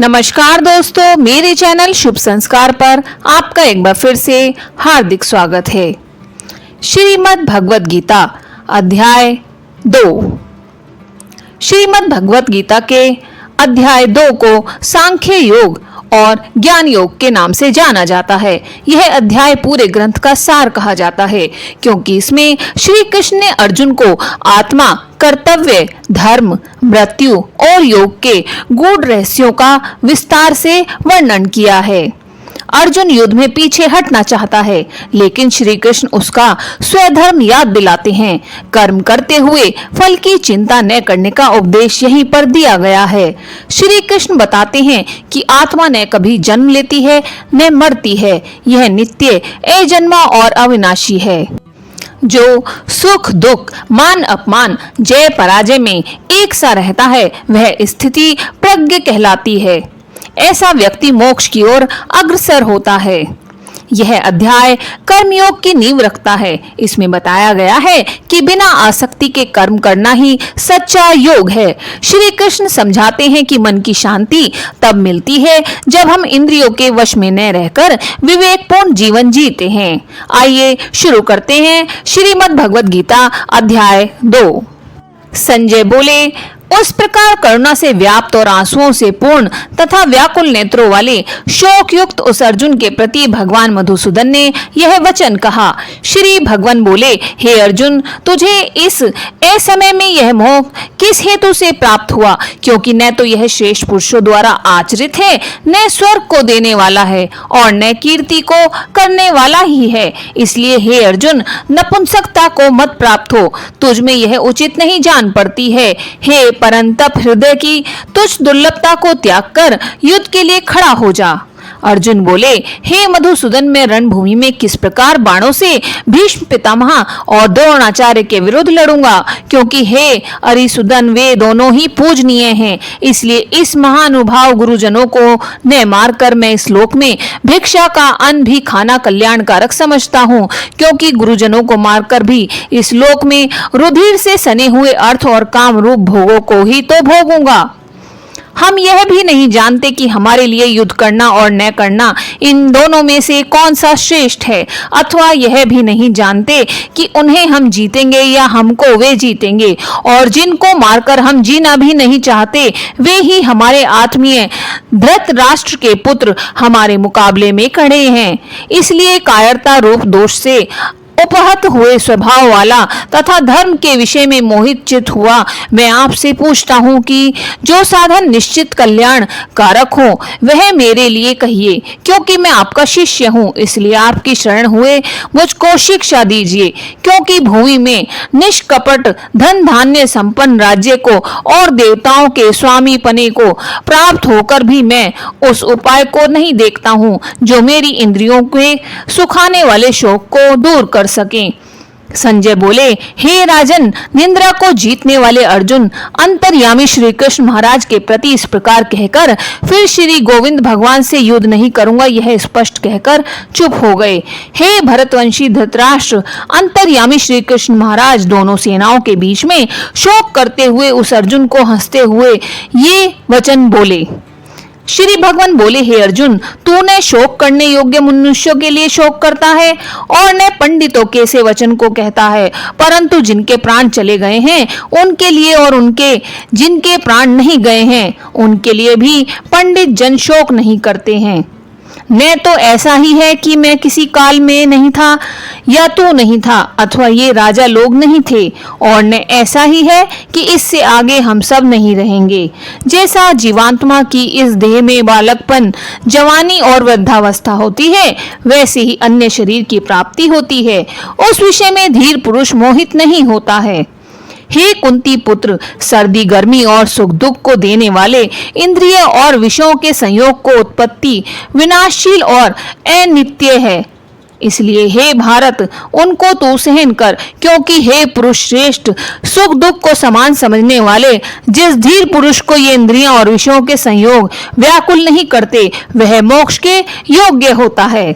नमस्कार दोस्तों, मेरे चैनल शुभ संस्कार पर आपका एक बार फिर से हार्दिक स्वागत है। श्रीमद् भगवत गीता अध्याय 2। श्रीमद् भगवत गीता के अध्याय 2 को सांख्य योग और ज्ञान योग के नाम से जाना जाता है। यह अध्याय पूरे ग्रंथ का सार कहा जाता है, क्योंकि इसमें श्री कृष्ण ने अर्जुन को आत्मा, कर्तव्य, धर्म, मृत्यु और योग के गूढ़ रहस्यों का विस्तार से वर्णन किया है। अर्जुन युद्ध में पीछे हटना चाहता है, लेकिन श्री कृष्ण उसका स्वधर्म याद दिलाते हैं। कर्म करते हुए फल की चिंता न करने का उपदेश यहीं पर दिया गया है। श्री कृष्ण बताते हैं कि आत्मा न कभी जन्म लेती है न मरती है। यह नित्य, अजन्मा और अविनाशी है। जो सुख दुख, मान अपमान, जय पराजय में एक सा रहता है, वह स्थिति प्रज्ञ कहलाती है। ऐसा व्यक्ति मोक्ष की ओर अग्रसर होता है। यह अध्याय कर्मयोग की नींव रखता है। इसमें बताया गया है कि बिना आसक्ति के कर्म करना ही सच्चा योग है। श्री कृष्ण समझाते हैं कि मन की शांति तब मिलती है जब हम इंद्रियों के वश में न रहकर विवेकपूर्ण जीवन जीते हैं। आइए शुरू करते हैं श्रीमद् भगवत गीता अध्याय 2। संजय बोले, उस प्रकार करुणा से व्याप्त और आंसुओं से पूर्ण तथा व्याकुल नेत्रों वाले शोक युक्त उस अर्जुन के प्रति भगवान मधुसूदन ने यह वचन कहा। श्री भगवान बोले, हे अर्जुन, तुझे इस असमय में यह मोह किस हेतु से प्राप्त हुआ? क्योंकि न तो यह श्रेष्ठ पुरुषों द्वारा आचरित है, न स्वर्ग को देने वाला है और न कीर्ति को करने वाला ही है। इसलिए हे अर्जुन, नपुंसकता को मत प्राप्त हो। तुझ में यह उचित नहीं जान पड़ती है। हे परंतप हृदय की तुच्छ दुर्लभता को त्याग कर युद्ध के लिए खड़ा हो जा। अर्जुन बोले, हे मधुसूदन, मैं रणभूमि में किस प्रकार बाणों से भीष्म पितामह और द्रोणाचार्य के विरुद्ध लड़ूंगा? क्योंकि हे अरिसुदन, वे दोनों ही पूजनीय हैं। इसलिए इस महानुभाव गुरुजनों को न मारकर मैं इस लोक में भिक्षा का अन्न भी खाना कल्याणकारक समझता हूँ, क्योंकि गुरुजनों को मारकर भी इस लोक में रुधिर से सने हुए अर्थ और काम रूप भोगों को ही तो भोगूंगा। हम यह भी नहीं जानते कि हमारे लिए युद्ध करना और न करना, इन दोनों में से कौन सा श्रेष्ठ है, अथवा यह भी नहीं जानते कि उन्हें हम जीतेंगे या हमको वे जीतेंगे। और जिनको मारकर हम जीना भी नहीं चाहते, वे ही हमारे आत्मीय धृतराष्ट्र के पुत्र हमारे मुकाबले में खड़े हैं। इसलिए कायरता रूप दोष से उपहत हुए स्वभाव वाला तथा धर्म के विषय में मोहित चित हुआ मैं आपसे पूछता हूँ कि जो साधन निश्चित कल्याण कारक हो वह मेरे लिए कहिए, क्योंकि मैं आपका शिष्य हूँ। इसलिए आपकी शरण हुए मुझको शिक्षा दीजिए, क्योंकि भूमि में निष्कपट धन धान्य संपन्न राज्य को और देवताओं के स्वामी पने को प्राप्त होकर भी मैं उस उपाय को नहीं देखता हूँ जो मेरी इंद्रियों के सुखाने वाले शोक को दूर कर सके। संजय बोले, हे राजन, निंद्रा को जीतने वाले अर्जुन अंतर्यामी श्री कृष्ण महाराज के प्रति इस प्रकार कहकर फिर श्री गोविंद भगवान से युद्ध नहीं करूंगा यह स्पष्ट कहकर चुप हो गए। हे भरतवंशी धृतराष्ट्र, अंतर्यामी श्री कृष्ण महाराज दोनों सेनाओं के बीच में शोक करते हुए उस अर्जुन को हंसते हुए ये वचन बोले। श्री भगवान बोले, हे अर्जुन, तू न शोक करने योग्य मनुष्यों के लिए शोक करता है और न पंडितों के से वचन को कहता है, परंतु जिनके प्राण चले गए हैं उनके लिए और उनके जिनके प्राण नहीं गए हैं उनके लिए भी पंडित जन शोक नहीं करते हैं। न तो ऐसा ही है कि मैं किसी काल में नहीं था या तू नहीं था, अथवा ये राजा लोग नहीं थे, और न ऐसा ही है कि इससे आगे हम सब नहीं रहेंगे। जैसा जीवात्मा की इस देह में बालकपन, जवानी और वृद्धावस्था होती है, वैसे ही अन्य शरीर की प्राप्ति होती है। उस विषय में धीर पुरुष मोहित नहीं होता है। हे कुंती पुत्र, सर्दी गर्मी और सुख दुख को देने वाले इंद्रिय और विषयों के संयोग को उत्पत्ति विनाशशील और अनित्य है। इसलिए हे भारत, उनको तू सहन कर, क्योंकि हे पुरुष श्रेष्ठ, सुख दुख को समान समझने वाले जिस धीर पुरुष को ये इंद्रियां और विषयों के संयोग व्याकुल नहीं करते, वह मोक्ष के योग्य होता है।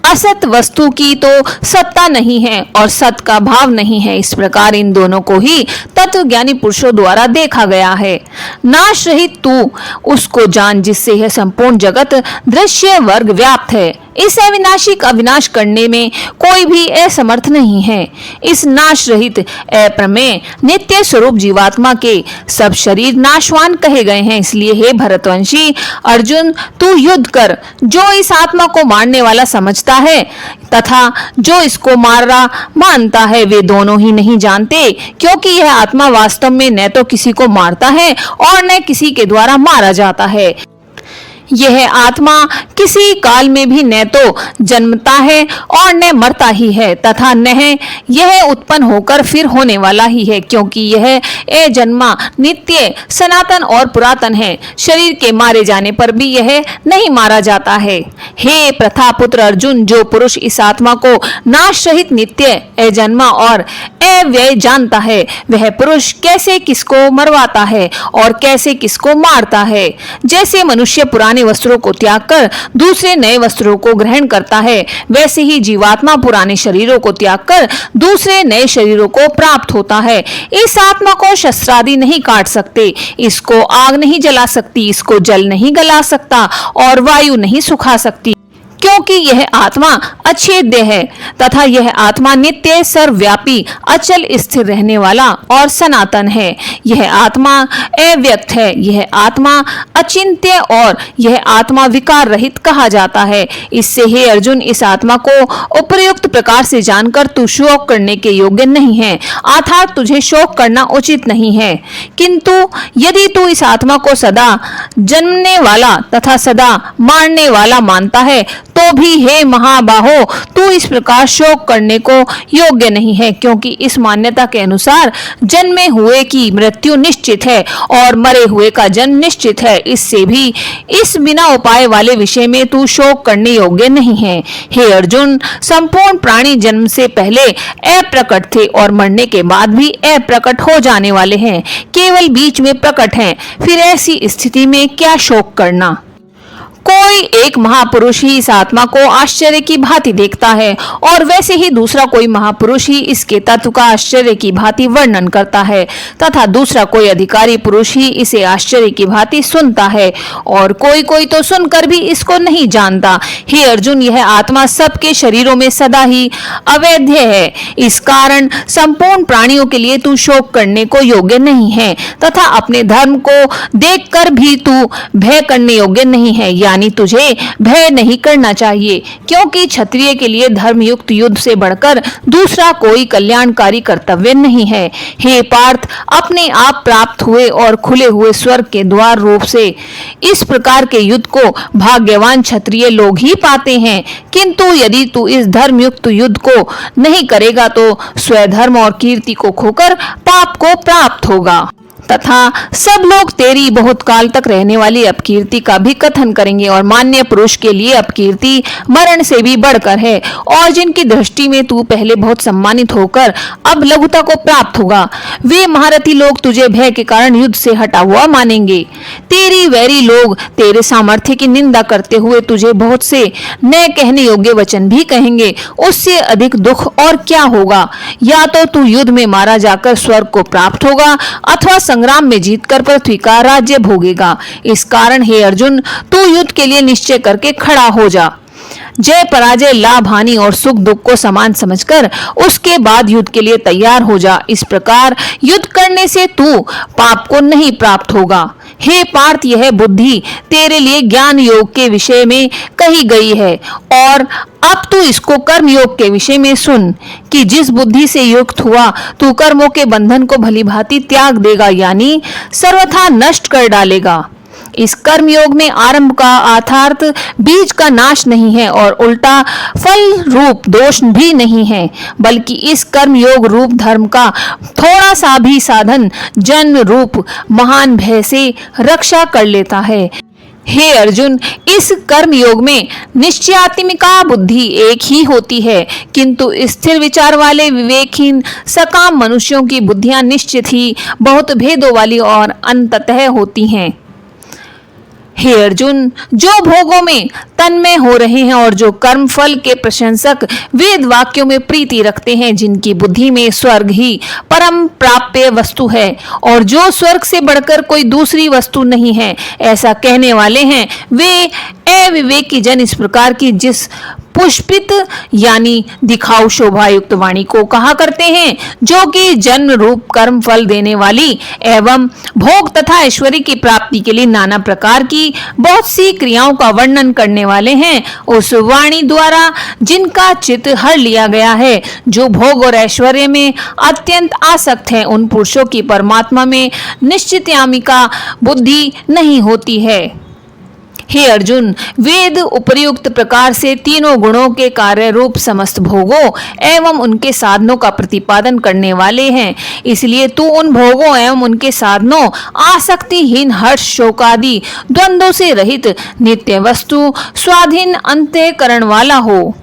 असत वस्तु की तो सत्ता नहीं है और सत का भाव नहीं है। इस प्रकार इन दोनों को ही तत्वज्ञानी पुरुषों द्वारा देखा गया है। नाश रहित तू उसको जान जिससे यह संपूर्ण जगत दृश्य वर्ग व्याप्त है। इस अविनाशी का विनाश करने में कोई भी असमर्थ नहीं है। इस नाश रहित अप्रमेय नित्य स्वरूप जीवात्मा के सब शरीर नाशवान कहे गए हैं। इसलिए हे भरतवंशी अर्जुन, तू युद्ध कर। जो इस आत्मा को मारने वाला समझता है तथा जो इसको मारा मानता है, वे दोनों ही नहीं जानते, क्योंकि यह आत्मा वास्तव में न तो किसी को मारता है और न किसी के द्वारा मारा जाता है। यह आत्मा किसी काल में भी न तो जन्मता है और न मरता ही है तथा न यह उत्पन्न होकर फिर होने वाला ही है, क्योंकि यह अजन्मा नित्य सनातन और पुरातन है। शरीर के मारे जाने पर भी यह नहीं मारा जाता है। हे प्रथापुत्र अर्जुन, जो पुरुष इस आत्मा को नाश रहित नित्य अजन्मा और अव्यय जानता है, वह पुरुष कैसे किसको मरवाता है और कैसे किसको मारता है। जैसे मनुष्य पुराने वस्त्रों को त्याग कर दूसरे नए वस्त्रों को ग्रहण करता है, वैसे ही जीवात्मा पुराने शरीरों को त्याग कर दूसरे नए शरीरों को प्राप्त होता है। इस आत्मा को शस्त्रादि नहीं काट सकते, इसको आग नहीं जला सकती, इसको जल नहीं गला सकता और वायु नहीं सुखा सकती, क्योंकि यह आत्मा अछेद्य है तथा यह आत्मा नित्य सर्वव्यापी अचल स्थिर रहने वाला और सनातन है। यह आत्मा अव्यक्त है, यह आत्मा अचिंत्य और यह आत्मा विकार रहित कहा जाता है। इससे हे अर्जुन, इस आत्मा को उपयुक्त प्रकार से जानकर तू शोक करने के योग्य नहीं है, अर्थात तुझे शोक करना उचित नहीं है। किंतु यदि तू इस आत्मा को सदा जन्मने वाला तथा सदा मारने वाला मानता है, तो भी हे महाबाहो, तू इस प्रकार शोक करने को योग्य नहीं है, क्योंकि इस मान्यता के अनुसार जन्मे हुए की मृत्यु निश्चित है और मरे हुए का जन्म निश्चित है। इससे भी इस बिना उपाय वाले विषय में तू शोक करने योग्य नहीं है। हे अर्जुन, संपूर्ण प्राणी जन्म से पहले अप्रकट थे और मरने के बाद भी अप्रकट हो जाने वाले हैं, केवल बीच में प्रकट हैं। फिर ऐसी स्थिति में क्या शोक करना। कोई एक महापुरुष ही इस आत्मा को आश्चर्य की भांति देखता है और वैसे ही दूसरा कोई महापुरुष ही इसके तत्व का आश्चर्य की भांति वर्णन करता है तथा दूसरा कोई अधिकारी पुरुष ही इसे आश्चर्य की भांति सुनता है और कोई कोई तो सुनकर भी इसको नहीं जानता। हे अर्जुन, यह आत्मा सबके शरीरों में सदा ही अवैध्य है। इस कारण संपूर्ण प्राणियों के लिए तू शोक करने को योग्य नहीं है तथा अपने धर्म को देखकर भी तू भय करने योग्य नहीं है, यानी तुझे भय नहीं करना चाहिए, क्योंकि क्षत्रिय के लिए धर्मयुक्त युद्ध से बढ़कर दूसरा कोई कल्याणकारी कर्तव्य नहीं है। हे पार्थ, अपने आप प्राप्त हुए और खुले हुए स्वर्ग के द्वार रूप से इस प्रकार के युद्ध को भाग्यवान क्षत्रिय लोग ही पाते हैं, किंतु यदि तू इस धर्मयुक्त युद्ध को नहीं करेगा तो स्वधर्म और कीर्ति को खोकर पाप को प्राप्त होगा तथा सब लोग तेरी बहुत काल तक रहने वाली अपकीर्ति का भी कथन करेंगे और मान्य पुरुष के लिए अपकीर्ति मरण से भी बढ़कर है और जिनकी दृष्टि में तू पहले बहुत सम्मानित होकर अब लघुता को प्राप्त होगा, वे महारथी लोग तुझे भय के कारण युद्ध से हटा हुआ मानेंगे। तेरी वैरी लोग तेरे सामर्थ्य की निंदा करते हुए तुझे बहुत से न कहने योग्य वचन भी कहेंगे। उससे अधिक दुख और क्या होगा। या तो तू युद्ध में मारा जाकर स्वर्ग को प्राप्त होगा अथवा संग्राम में जीतकर पृथ्वी का राज्य भोगेगा। इस कारण हे अर्जुन, तू युद्ध के लिए निश्चय करके खड़ा हो जा। जय पराजय, लाभ हानि और सुख दुख को समान समझकर उसके बाद युद्ध के लिए तैयार हो जा। इस प्रकार युद्ध करने से तू पाप को नहीं प्राप्त होगा। हे पार्थ, यह बुद्धि तेरे लिए ज्ञान योग के विषय में कही गई है और अब तू इसको कर्म योग के विषय में सुन कि जिस बुद्धि से युक्त हुआ तू कर्मों के बंधन को भली भांति त्याग देगा, यानी सर्वथा नष्ट कर डालेगा। इस कर्म योग में आरंभ का अर्थात बीज का नाश नहीं है और उल्टा फल रूप दोष भी नहीं है, बल्कि इस कर्म योग रूप धर्म का थोड़ा सा भी साधन जन्म रूप महान भय से रक्षा कर लेता है। हे अर्जुन, इस कर्म योग में निश्चयात्मिका बुद्धि एक ही होती है, किंतु स्थिर विचार वाले विवेकहीन सकाम मनुष्यों की बुद्धियां निश्चित ही बहुत भेदों वाली और अंततः होती हैं। हे अर्जुन, जो भोगों में तन्मय हो रहे हैं और जो कर्म फल के प्रशंसक वेद वाक्यों में प्रीति रखते हैं, जिनकी बुद्धि में स्वर्ग ही परम प्राप्य वस्तु है और जो स्वर्ग से बढ़कर कोई दूसरी वस्तु नहीं है, ऐसा कहने वाले हैं, वे अविवेकी जन इस प्रकार की जिस पुष्पित यानी दिखाऊ शोभायुक्त वाणी को कहा करते हैं, जो कि जन्म रूप कर्म फल देने वाली एवं भोग तथा ऐश्वर्य की प्राप्ति के लिए नाना प्रकार की बहुत सी क्रियाओं का वर्णन करने वाले हैं, उस वाणी द्वारा जिनका चित्त हर लिया गया है, जो भोग और ऐश्वर्य में अत्यंत आसक्त है, उन पुरुषों की परमात्मा में निश्चित्यामिका बुद्धि नहीं होती है। हे अर्जुन, वेद उपर्युक्त प्रकार से तीनों गुणों के कार्य रूप समस्त भोगों एवं उनके साधनों का प्रतिपादन करने वाले हैं। इसलिए तू उन भोगों एवं उनके साधनों, आसक्तिहीन हर्ष शोकादि द्वंद्वों से रहित नित्य वस्तु स्वाधीन अंतःकरण वाला हो।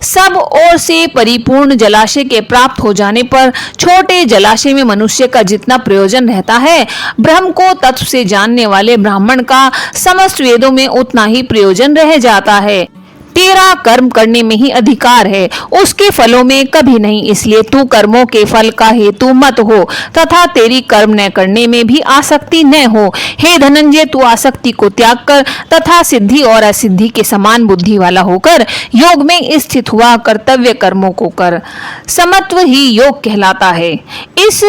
सब ओर से परिपूर्ण जलाशय के प्राप्त हो जाने पर छोटे जलाशय में मनुष्य का जितना प्रयोजन रहता है, ब्रह्म को तत्व से जानने वाले ब्राह्मण का समस्त वेदों में उतना ही प्रयोजन रह जाता है। तेरा कर्म करने में ही अधिकार है, उसके फलों में कभी नहीं। इसलिए तू कर्मों के फल का हेतु मत हो तथा तेरी कर्म न करने में भी आसक्ति न हो। हे धनंजय, तू आसक्ति को त्याग कर तथा सिद्धि और असिद्धि के समान बुद्धि वाला होकर योग में स्थित हुआ कर्तव्य कर्मों को कर। समत्व ही योग कहलाता है। इस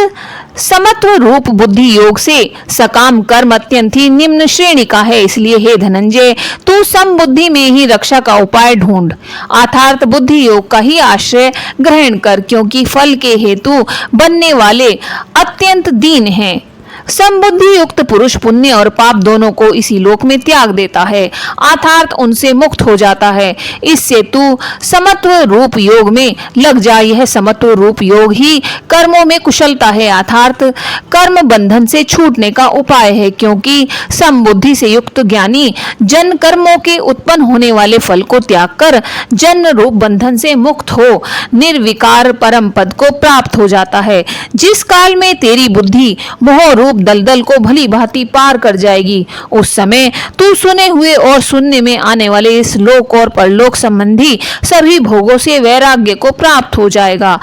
समत्व रूप बुद्धि योग से सकाम कर्म अत्यंत ही निम्न श्रेणी का है। इसलिए हे धनंजय, तू समबुद्धि में ही रक्षा का उपाय ढूंढ, अर्थात बुद्धि योग का ही आश्रय ग्रहण कर, क्योंकि फल के हेतु बनने वाले अत्यंत दीन हैं। समबुद्धि युक्त पुरुष पुण्य और पाप दोनों को इसी लोक में त्याग देता है, अर्थात उनसे मुक्त हो जाता है। इससे तू समत्व रूप योग में लग जा। यह समत्व रूप योग ही कर्मों में कुशलता है, अर्थात कर्म बंधन से छूटने का उपाय है, क्योंकि समबुद्धि से युक्त ज्ञानी जन कर्मों के उत्पन्न होने वाले फल को त्याग कर जन्म रूप बंधन से मुक्त हो निर्विकार परम पद को प्राप्त हो जाता है। जिस काल में तेरी बुद्धि मोह रूप दलदल को भली भांति पार कर जाएगी, उस समय तू सुने हुए और सुनने में आने वाले इस लोक और परलोक संबंधी सभी भोगों से वैराग्य को प्राप्त हो जाएगा।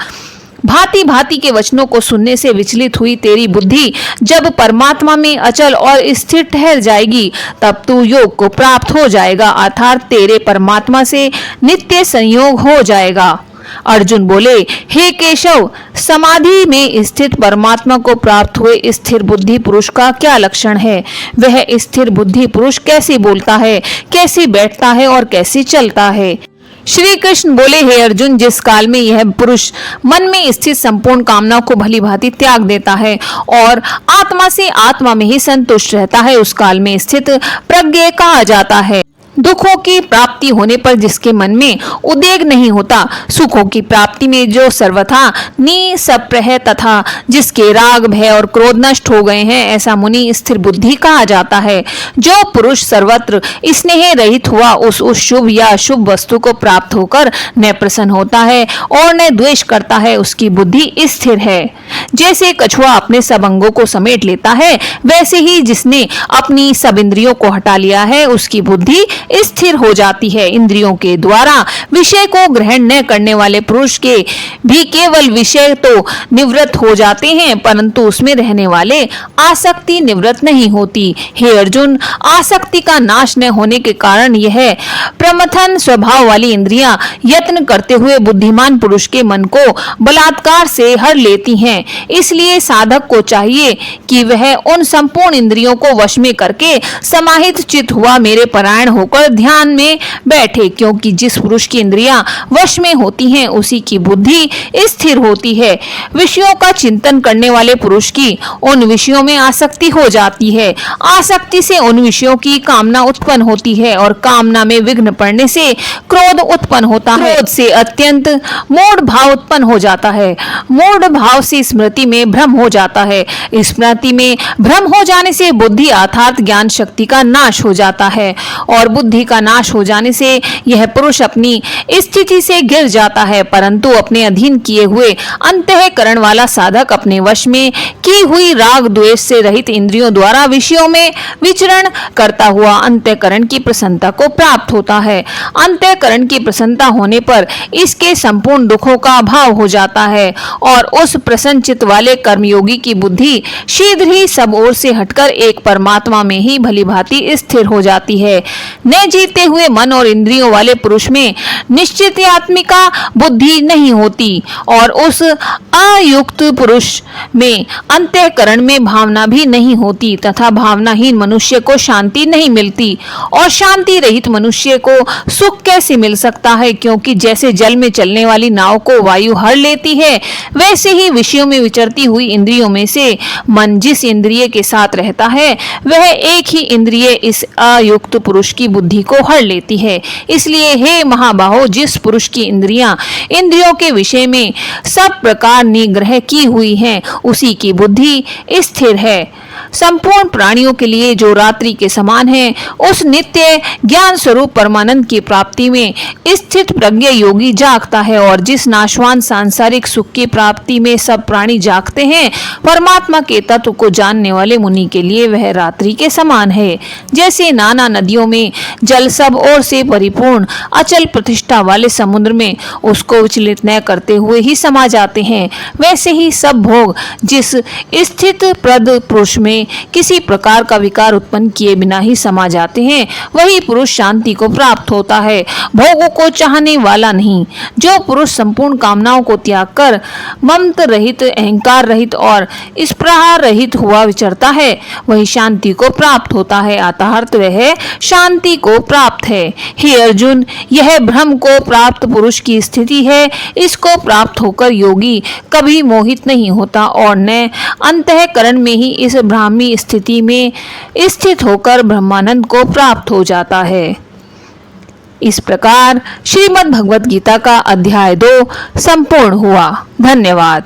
भांति भांति के वचनों को सुनने से विचलित हुई तेरी बुद्धि जब परमात्मा में अचल और स्थिर ठहर जाएगी, तब तू योग को प्राप्त हो जाएगा, अर्थात तेरे परमात्मा से नित्य संयोग हो जाएगा। अर्जुन बोले, हे केशव, समाधि में स्थित परमात्मा को प्राप्त हुए स्थिर बुद्धि पुरुष का क्या लक्षण है? वह स्थिर बुद्धि पुरुष कैसे बोलता है, कैसे बैठता है और कैसे चलता है? श्री कृष्ण बोले, हे अर्जुन, जिस काल में यह पुरुष मन में स्थित संपूर्ण कामनाओं को भली भांति त्याग देता है और आत्मा से आत्मा में ही संतुष्ट रहता है, उस काल में स्थित प्रज्ञ कहा जाता है। दुखों की प्राप्ति होने पर जिसके मन में उद्वेग नहीं होता, सुखों की प्राप्ति में जो सर्वथा निसप्र है तथा जिसके राग भय और क्रोध नष्ट हो गए हैं, ऐसा मुनि स्थिर बुद्धि कहा जाता है। जो पुरुष सर्वत्र स्नेह रहित हुआ उस शुभ या अशुभ वस्तु को प्राप्त होकर न प्रसन्न होता है और न द्वेष करता है, उसकी बुद्धि स्थिर है। जैसे कछुआ अपने सब अंगों को समेट लेता है, वैसे ही जिसने अपनी सब इंद्रियों को हटा लिया है, उसकी बुद्धि स्थिर हो जाती है। इंद्रियों के द्वारा विषय को ग्रहण न करने वाले पुरुष के भी केवल विषय तो निवृत्त हो जाते हैं, परंतु उसमें रहने वाले आसक्ति निवृत्त नहीं होती। हे अर्जुन, आसक्ति का नाश न होने के कारण यह प्रमथन स्वभाव वाली इंद्रियां यत्न करते हुए बुद्धिमान पुरुष के मन को बलात्कार से हर लेती हैं। इसलिए साधक को चाहिए कि वह उन संपूर्ण इंद्रियों को वश में करके समाहित चित्त हुआ मेरे परायण होकर ध्यान में बैठे, क्योंकि जिस पुरुष की इंद्रियां वश में होती हैं उसी की बुद्धि स्थिर होती है। विषयों का चिंतन करने वाले पुरुष की उन विषयों में आसक्ति हो जाती है। आसक्ति से उन विषयों की कामना उत्पन्न होती है और कामना में विघ्न पड़ने से क्रोध उत्पन्न होता है। क्रोध से अत्यंत मूढ़ भाव उत्पन्न हो जाता है। मूढ़ भाव से स्मृति में भ्रम हो जाता है। स्मृति में भ्रम हो जाने से बुद्धि अर्थात ज्ञान शक्ति का नाश हो जाता है और बुद्धि का नाश हो जाने से यह पुरुष अपनी स्थिति से गिर जाता है। परंतु अपने अधीन किए हुए अंतःकरण वाला साधक अपने वश में की हुई राग द्वेष से रहित इंद्रियों द्वारा विषयों में विचरण करता हुआ अंतःकरण की प्रसन्नता को प्राप्त होता है। अंतःकरण की प्रसन्नता होने पर इसके संपूर्ण दुखों का अभाव हो जाता है और उस प्रसन्न चित्त वाले कर्मयोगी की बुद्धि शीघ्र ही सब ओर से हटकर एक परमात्मा में ही भलीभांति स्थिर हो जाती है। न जीते हुए मन और इंद्रियों वाले पुरुष में निश्चित आत्मिका बुद्धि नहीं होती और उस अयुक्त पुरुष में अंतःकरण में भावना भी नहीं होती तथा भावनाहीन मनुष्य को शांति नहीं मिलती। और शांति रहित मनुष्य को सुख कैसे मिल सकता है, क्योंकि जैसे जल में चलने वाली नाव को वायु हर लेती है, वैसे ही विषयों में विचरती हुई इंद्रियों में से मन जिस इंद्रिय के साथ रहता है वह एक ही इंद्रिय इस अयुक्त पुरुष की बुद्धि को हर लेती है। इसलिए हे महाबाहो, जिस पुरुष की इंद्रियों के विषय में सब प्रकार निग्रह की हुई है, उसी की बुद्धि स्थिर है। संपूर्ण प्राणियों के लिए जो रात्रि के समान है, उस नित्य ज्ञान स्वरूप परमानंद की प्राप्ति में स्थित प्रज्ञ योगी जागता है। और जिस नाशवान सांसारिक सुख की प्राप्ति में सब प्राणी जागते हैं, परमात्मा के तत्व को जानने वाले मुनि के लिए वह रात्रि के समान है। जैसे नाना नदियों में जल सब ओर से परिपूर्ण अचल प्रतिष्ठा वाले समुद्र में उसको विचलित न करते हुए ही समा जाते हैं, वैसे ही सब भोग जिस स्थित प्रद पुरुष में किसी प्रकार का विकार उत्पन्न किए बिना ही समा जाते हैं, वही पुरुष शांति को प्राप्त होता है, भोगों को चाहने वाला नहीं। जो पुरुष संपूर्ण कामनाओं को त्याग कर ममता रहित, अहंकार रहित और स्पृहा रहित हुआ विचरता है, वही शांति को प्राप्त होता है, अर्थात वह शांति को प्राप्त है। हे अर्जुन, यह ब्रह्म को प्राप्त पुरुष की स्थिति है। इसको प्राप्त होकर योगी कभी मोहित नहीं होता और न अंतःकरण में ही इस ब्राह्मी स्थिति में स्थित होकर ब्रह्मानंद को प्राप्त हो जाता है। इस प्रकार श्रीमद् भगवत गीता का अध्याय 2 संपूर्ण हुआ। धन्यवाद।